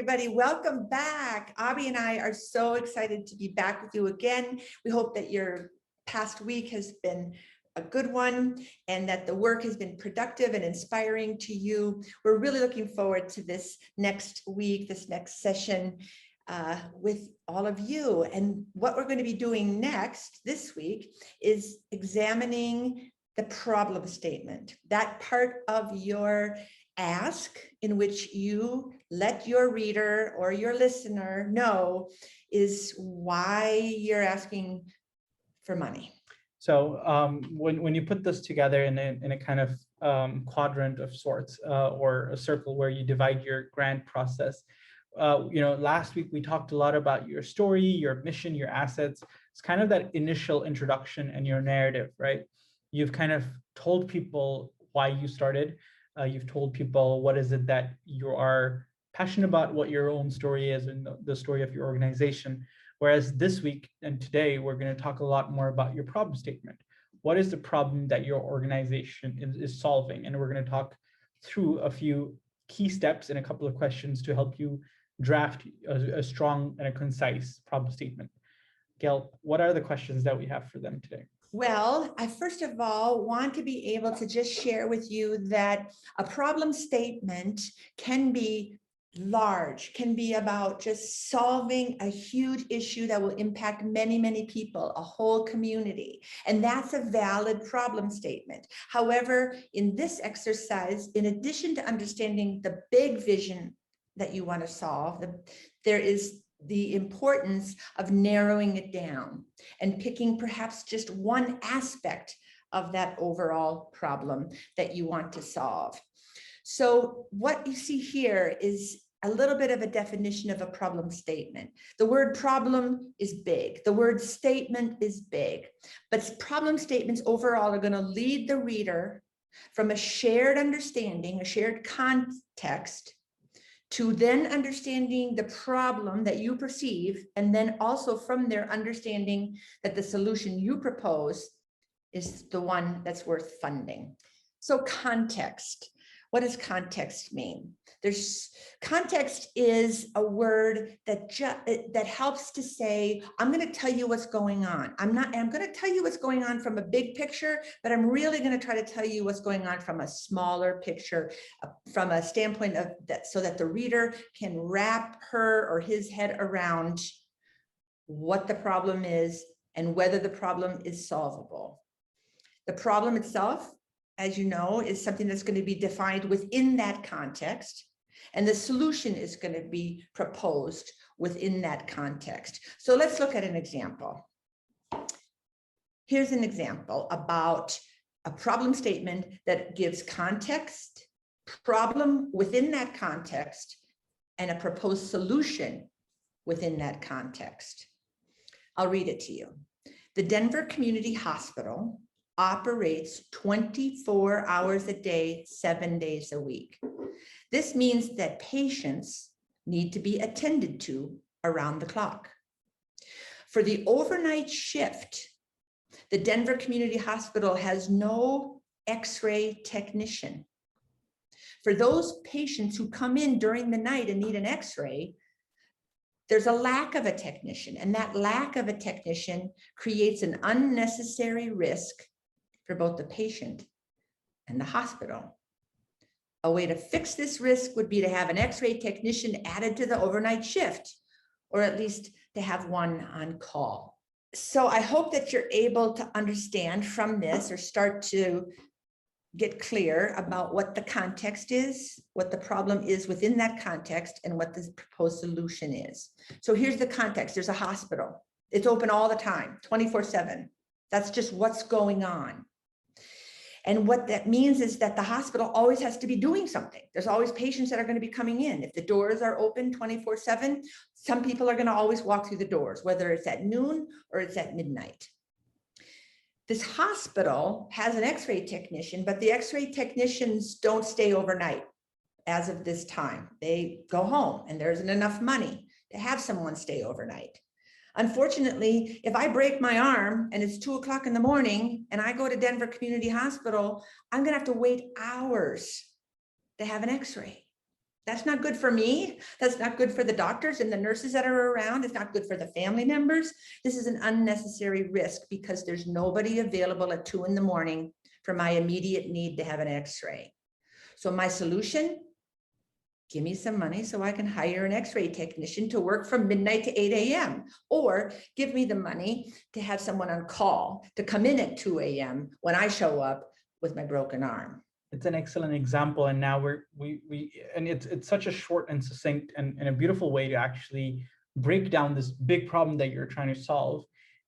everybody. Welcome back. Abby and I are so excited to be back with you again. We hope that your past week has been a good one and that the work has been productive and inspiring to you. We're really looking forward to this next week, this next session with all of you. And what we're going to be doing next this week is examining the problem statement, that part of your ask in which you let your reader or your listener know is why you're asking for money. So when you put this together in a kind of quadrant of sorts or a circle where you divide your grant process, last week we talked a lot about your story, your mission, your assets. It's kind of that initial introduction and your narrative, right? You've kind of told people why you started. You've told people what is it that you are passionate about, what your own story is and the story of your organization. Whereas this week and today, we're going to talk a lot more about your problem statement. What is the problem that your organization is solving? And we're going to talk through a few key steps and a couple of questions to help you draft a strong and a concise problem statement. Gail, what are the questions that we have for them today? Well, I first of all want to be able to just share with you that a problem statement can be large, can be about just solving a huge issue that will impact many, many people, a whole community. And that's a valid problem statement. However, in this exercise, in addition to understanding the big vision that you want to solve, there is the importance of narrowing it down and picking perhaps just one aspect of that overall problem that you want to solve. So what you see here is a little bit of a definition of a problem statement. The word problem is big. The word statement is big, but problem statements overall are going to lead the reader from a shared understanding, a shared context, to then understanding the problem that you perceive, and then also from there understanding that the solution you propose is the one that's worth funding. So context. What does context mean? Context is a word that helps to say, I'm going to tell you what's going on. I'm going to tell you what's going on from a big picture, but I'm really going to try to tell you what's going on from a smaller picture, from a standpoint of that, so that the reader can wrap her or his head around what the problem is and whether the problem is solvable. The problem itself, as you know, is something that's going to be defined within that context, and the solution is going to be proposed within that context. So let's look at an example. Here's an example about a problem statement that gives context, problem within that context, and a proposed solution within that context. I'll read it to you. The Denver Community Hospital operates 24 hours a day, 7 days a week. This means that patients need to be attended to around the clock. For the overnight shift, the Denver Community Hospital has no X-ray technician. For those patients who come in during the night and need an X-ray, there's a lack of a technician, and that lack of a technician creates an unnecessary risk for both the patient and the hospital. A way to fix this risk would be to have an X-ray technician added to the overnight shift, or at least to have one on call. So I hope that you're able to understand from this, or start to get clear about what the context is, what the problem is within that context, and what the proposed solution is. So here's the context. There's a hospital. It's open all the time, 24/7. That's just what's going on. And what that means is that the hospital always has to be doing something. There's always patients that are going to be coming in. If the doors are open 24/7, some people are going to always walk through the doors, whether it's at noon or it's at midnight. This hospital has an X-ray technician, but the X-ray technicians don't stay overnight as of this time. They go home, and there isn't enough money to have someone stay overnight. Unfortunately, if I break my arm and it's 2 o'clock in the morning and I go to Denver Community Hospital, I'm going to have to wait hours to have an X-ray. That's not good for me. That's not good for the doctors and the nurses that are around. It's not good for the family members. This is an unnecessary risk because there's nobody available at 2 a.m. for my immediate need to have an x-ray. So my solution, give me some money so I can hire an x-ray technician to work from midnight to 8 a.m. Or give me the money to have someone on call to come in at 2 a.m. when I show up with my broken arm. It's an excellent example, and now and it's such a short and succinct and a beautiful way to actually break down this big problem that you're trying to solve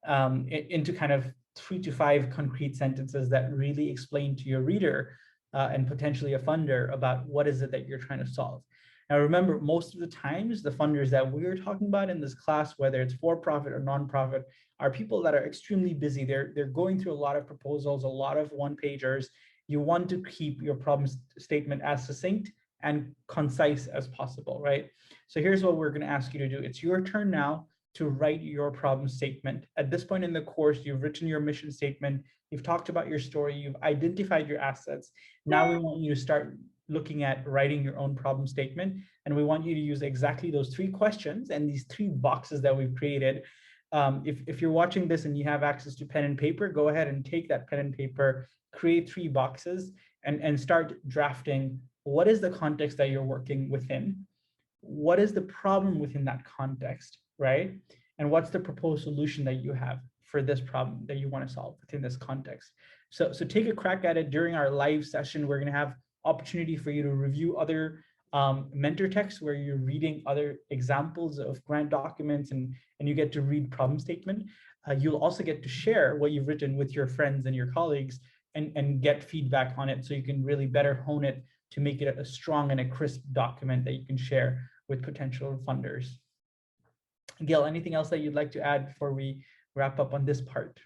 into kind of 3 to 5 concrete sentences that really explain to your reader and potentially a funder about what is it that you're trying to solve. Now, remember, most of the times, the funders that we're talking about in this class, whether it's for-profit or nonprofit, are people that are extremely busy. They're going through a lot of proposals, a lot of one-pagers. You want to keep your problem statement as succinct and concise as possible, right? So here's what we're going to ask you to do. It's your turn now to write your problem statement. At this point in the course, you've written your mission statement, you've talked about your story, you've identified your assets. Now we want you to start looking at writing your own problem statement. And we want you to use exactly those 3 questions and these 3 boxes that we've created. If you're watching this and you have access to pen and paper, go ahead and take that pen and paper, create 3 boxes and start drafting. What is the context that you're working within? What is the problem within that context, right? And what's the proposed solution that you have for this problem that you want to solve within this context? So take a crack at it. During our live session, we're going to have opportunity for you to review other mentor texts where you're reading other examples of grant documents and you get to read problem statement. You'll also get to share what you've written with your friends and your colleagues and get feedback on it so you can really better hone it to make it a strong and a crisp document that you can share with potential funders. Gail, anything else that you'd like to add before we wrap up on this part?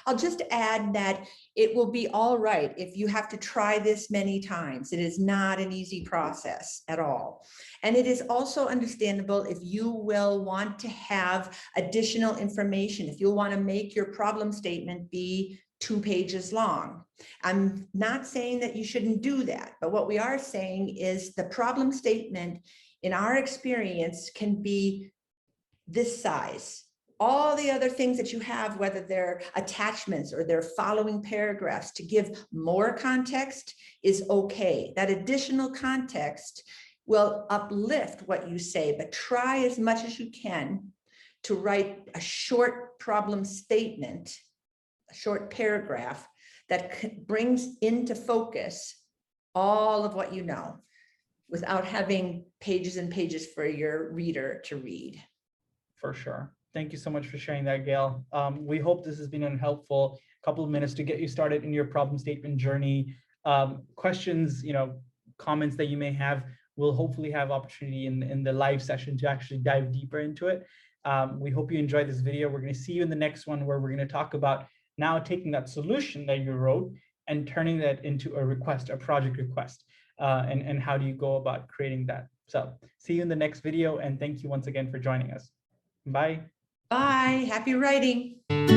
I'll just add that it will be all right if you have to try this many times. It is not an easy process at all. And it is also understandable if you will want to have additional information, if you'll want to make your problem statement be 2 pages long. I'm not saying that you shouldn't do that, but what we are saying is the problem statement, in our experience, can be this size. All the other things that you have, whether they're attachments or they're following paragraphs to give more context, is okay. That additional context will uplift what you say, but try as much as you can to write a short problem statement, a short paragraph that brings into focus all of what you know without having pages and pages for your reader to read. For sure. Thank you so much for sharing that, Gail. We hope this has been a helpful couple of minutes to get you started in your problem statement journey. Questions, comments that you may have, we'll hopefully have opportunity in the live session to actually dive deeper into it. We hope you enjoyed this video. We're going to see you in the next one where we're going to talk about now taking that solution that you wrote and turning that into a request, a project request, and how do you go about creating that. So see you in the next video, and thank you once again for joining us. Bye. Bye. Happy writing.